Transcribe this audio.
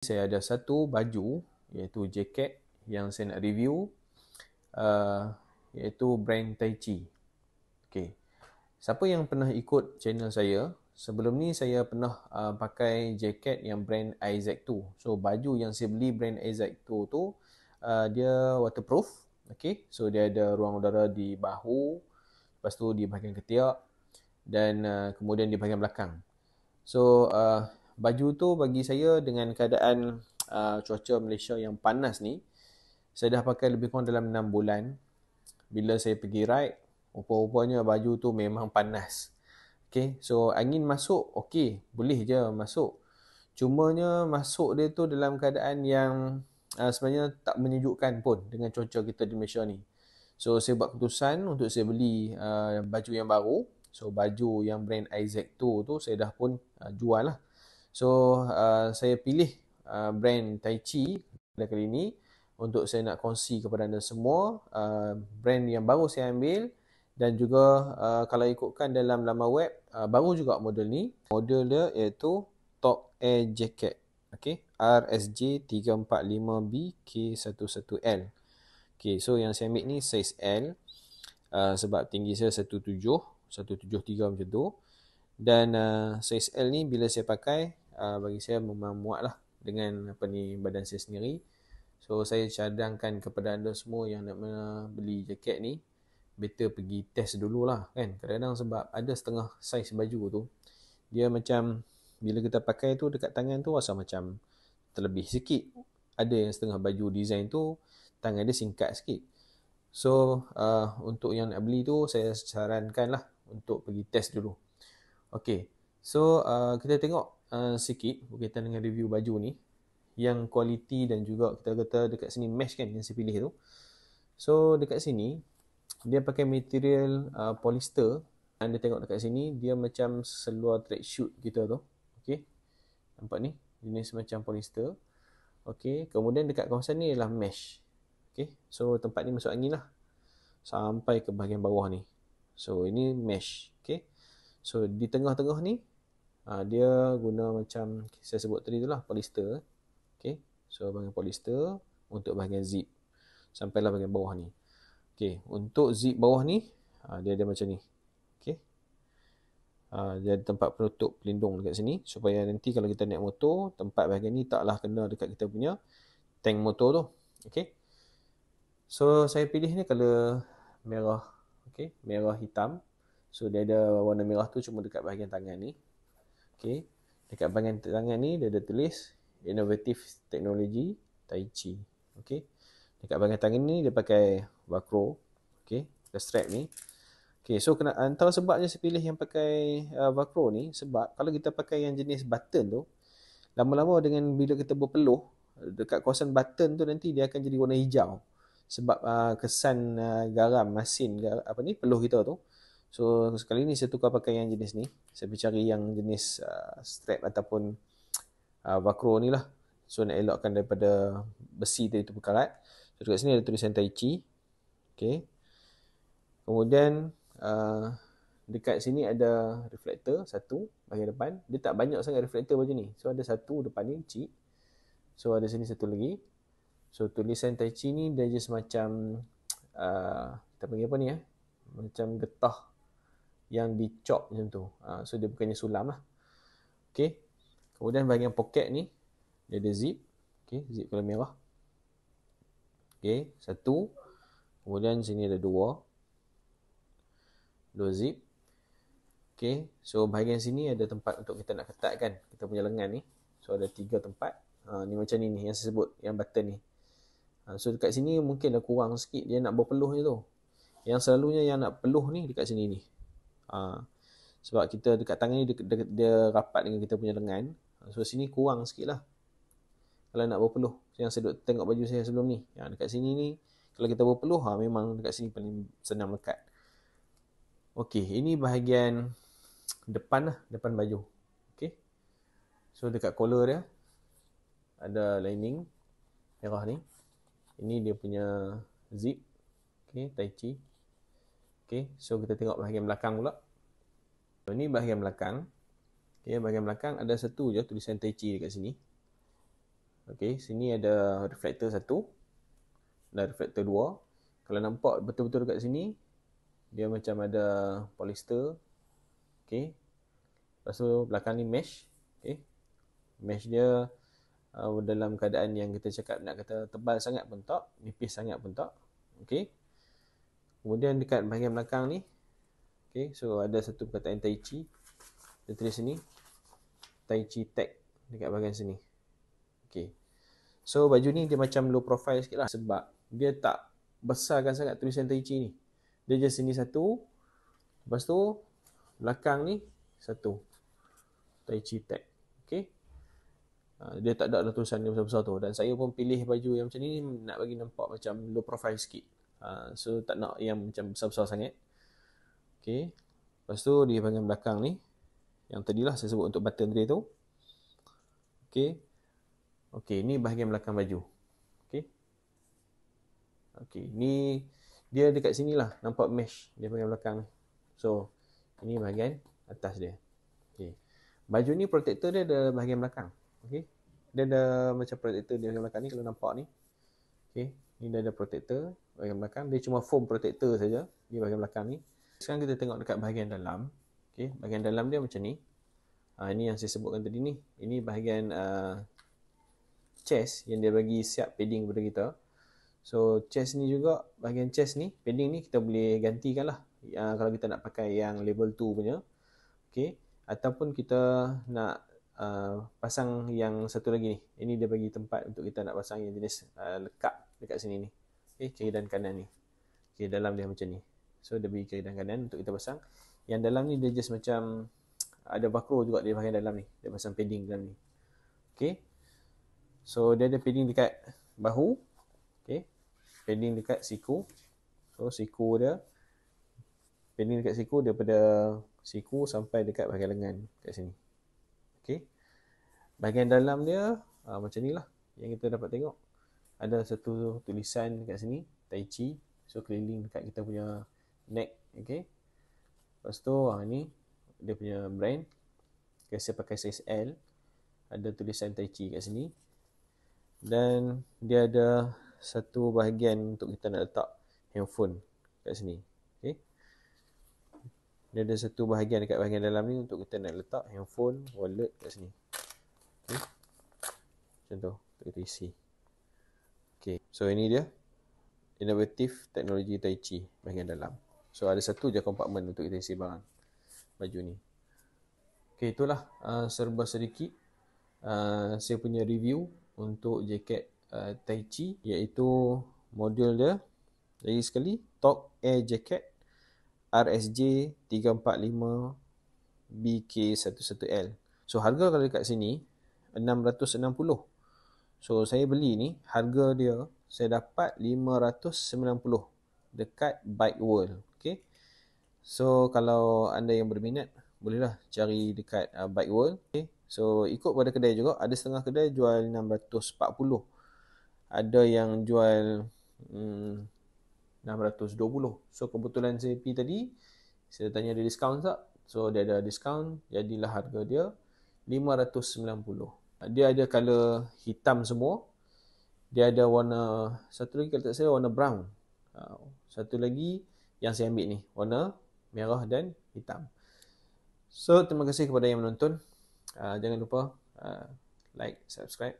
Saya ada satu baju, iaitu jaket yang saya nak review, iaitu brand Tai Chi. Okay. Siapa yang pernah ikut channel saya, sebelum ni saya pernah pakai jaket yang brand IZ2. So baju yang saya beli brand IZ2 tu dia waterproof. Okay. So dia ada ruang udara di bahu, lepas tu di bahagian ketiak, dan kemudian di bahagian belakang. So baju tu bagi saya dengan keadaan cuaca Malaysia yang panas ni, saya dah pakai lebih kurang dalam 6 bulan. Bila saya pergi ride, rupa-rupanya baju tu memang panas. Okay, so angin masuk, okay, boleh je masuk. Cumanya masuk dia tu dalam keadaan yang sebenarnya tak menyejukkan pun dengan cuaca kita di Malaysia ni. So saya buat keputusan untuk saya beli baju yang baru. So baju yang brand IZ2 tu saya dah pun jual lah. So saya pilih brand Tai Chi pada kali ini untuk saya nak kongsi kepada anda semua. Brand yang baru saya ambil, dan juga kalau ikutkan dalam laman web, baru juga model ni. Model dia iaitu Top Air Jacket. Okay, RSJ345B K11L. Okay, so yang saya ambil ni size L, sebab tinggi saya 173 macam tu. Dan size L ni bila saya pakai, bagi saya memang muat lah dengan badan saya sendiri. So saya cadangkan kepada anda semua yang nak beli jaket ni, better pergi test dululah kan. Kadang-kadang sebab ada setengah saiz baju tu, dia macam bila kita pakai tu dekat tangan tu rasa macam terlebih sikit. Ada yang setengah baju design tu tangan dia singkat sikit. So untuk yang nak beli tu, saya sarankan lah untuk pergi test dulu. Okay, so kita tengok sikit berkaitan dengan review baju ni, yang kualiti dan juga kita kata dekat sini mesh kan yang saya pilih tu. So dekat sini dia pakai material polyester. Anda tengok dekat sini dia macam seluar tracksuit kita tu. Okay, nampak ni jenis macam polyester. Okay, kemudian dekat kawasan ni adalah mesh. Okay, so tempat ni masuk angin lah sampai ke bahagian bawah ni. So ini mesh. Okay, so di tengah-tengah ni dia guna macam saya sebut tadi tu lah, polyester. Okay, so bahagian polyester untuk bahagian zip sampailah bahagian bawah ni. Okay, untuk zip bawah ni dia ada macam ni. Okay, dia ada tempat penutup pelindung dekat sini, supaya nanti kalau kita naik motor, tempat bahagian ni taklah kena dekat kita punya tank motor tu. Okay, so saya pilih ni color merah. Okay, merah hitam. So dia ada warna merah tu cuma dekat bahagian tangan ni. Okay, dekat bahagian tangan ni dia ada tulis Innovative Technology Tai Chi. Okay, dekat bahagian tangan ni dia pakai Velcro. Okay, the strap ni. Okay, so antara sebabnya saya pilih yang pakai Velcro ni, sebab kalau kita pakai yang jenis button tu, lama-lama dengan bila kita berpeluh dekat kawasan button tu, nanti dia akan jadi warna hijau sebab kesan garam masin peluh kita tu. So sekali ni saya tukar pakai yang jenis ni. Saya cari yang jenis strap ataupun Velcro ni lah. So nak elakkan daripada besi tu itu berkarat. So dekat sini ada tulisan Tai Chi. Okay, kemudian dekat sini ada reflektor satu bahagian depan. Dia tak banyak sangat reflektor baju ni. So ada satu depan ni kecil. So ada sini satu lagi. So tulisan Tai Chi ni dia just macam kita panggil apa ni macam getah yang dicop macam tu. So dia bukannya sulam lah. Okay, kemudian bahagian poket ni dia ada zip. Okay, zip color merah. Okay, satu. Kemudian sini ada dua zip. Okay, so bahagian sini ada tempat untuk kita nak ketatkan kita punya lengan ni. So ada 3 tempat. Ni macam ni yang saya sebut, yang button ni. So dekat sini mungkin dah kurang sikit, dia nak berpeluh je tu. Yang selalunya yang nak peluh ni dekat sini ni. Sebab kita dekat tangan ni dia rapat dengan kita punya lengan. So sini kurang sikit lah kalau nak berpeluh. Yang saya tengok baju saya sebelum ni, dekat sini ni kalau kita berpeluh, memang dekat sini paling senang melekat. Okey, ini bahagian depan lah, depan baju. Okey, so dekat collar dia ada lining merah ni. Ini dia punya zip. Okey, Tai Chi. Okey, so kita tengok bahagian belakang pula. So ni bahagian belakang. Okey, bahagian belakang ada satu je tulisan Tai Chi dekat sini. Okey, sini ada reflektor 1 dan reflektor 2. Kalau nampak betul-betul dekat sini, dia macam ada polyester. Okey. Lepas tu belakang ni mesh. Okey. Mesh dia dalam keadaan yang kita cakap nak kata tebal sangat pun tak, nipis sangat pun tak. Okey. Kemudian dekat bahagian belakang ni, okey, so ada satu perkataan Tai Chi. Dia tulis sini Tai Chi Tech dekat bahagian sini. Okey. So baju ni dia macam low profile sikit lah sebab dia tak besarkan sangat tulisan Tai Chi ni. Dia je sini satu, lepas tu belakang ni satu. Tai Chi Tech. Okey. Dia tak ada tulisan yang besar-besar tu. Dan saya pun pilih baju yang macam ni nak bagi nampak macam low profile sikit. So tak nak yang macam besar-besar sangat. Okey. Lepas tu di bahagian belakang ni, yang tadilah saya sebut untuk button tadi tu. Okey. Okey, ni bahagian belakang baju. Okey. Okey, ni dia dekat sini lah nampak mesh dia bahagian belakang ni. So, ini bahagian atas dia. Okey. Baju ni protector dia ada bahagian belakang. Okey. Dia ada macam protector di bahagian belakang ni kalau nampak ni. Okey, ni dia ada protector bahagian belakang. Dia cuma foam protector saja di bahagian belakang ni. Sekarang kita tengok dekat bahagian dalam. Okey, bahagian dalam dia macam ni. Ini yang saya sebutkan tadi ni. Ini bahagian chest yang dia bagi siap padding kepada kita. So chest ni juga, bahagian chest ni, padding ni kita boleh gantikan lah. Kalau kita nak pakai yang level 2 punya. Okay. Ataupun kita nak pasang yang satu lagi ni. Ini dia bagi tempat untuk kita nak pasang yang jenis lekat dekat sini ni. Okay, kiri dan kanan ni. Okay, dalam dia macam ni. So dia bagi kiri dan kanan untuk kita pasang. Yang dalam ni dia just macam ada velcro juga di bahagian dalam ni. Dia pasang padding dalam ni. Okay. So dia ada padding dekat bahu. Okay. Padding dekat siku. So siku dia. Padding dekat siku daripada siku sampai dekat bahagian lengan. Kat sini. Okay. Bahagian dalam dia macam ni lah. Yang kita dapat tengok. Ada satu tulisan dekat sini. Tai Chi. So keliling dekat kita punya neck. Okay. Lepas tu ni. Dia punya brand. Okay, saya pakai size L. Ada tulisan Tai Chi kat sini. Dan dia ada satu bahagian untuk kita nak letak handphone kat sini. Okay. Dia ada satu bahagian dekat bahagian dalam ni untuk kita nak letak handphone, wallet kat sini. Okay. Macam tu. Untuk kita isi. Okay. So ini dia. Innovative teknologi Tai Chi bahagian dalam. So ada satu je kompartmen untuk kita isi barang. Baju ni. Okay, itulah serba sedikit saya punya review untuk jaket Tai Chi, iaitu model dia lagi sekali Tok Air Jacket RSJ 345 BK11L. So harga kalau dekat sini 660. So saya beli ni, harga dia saya dapat 590 dekat Bike World. Okay. So kalau anda yang berminat, bolehlah cari dekat Bike World. Okay. So ikut pada kedai juga. Ada setengah kedai jual 640. Ada yang jual 620. So kebetulan saya pergi tadi, saya tanya ada diskaun tak. So dia ada diskaun. Jadilah harga dia 590. Dia ada color hitam semua. Dia ada warna, satu lagi kalau tak salah warna brown. Satu lagi yang saya ambil ni, warna merah dan hitam. So terima kasih kepada yang menonton. Jangan lupa like, subscribe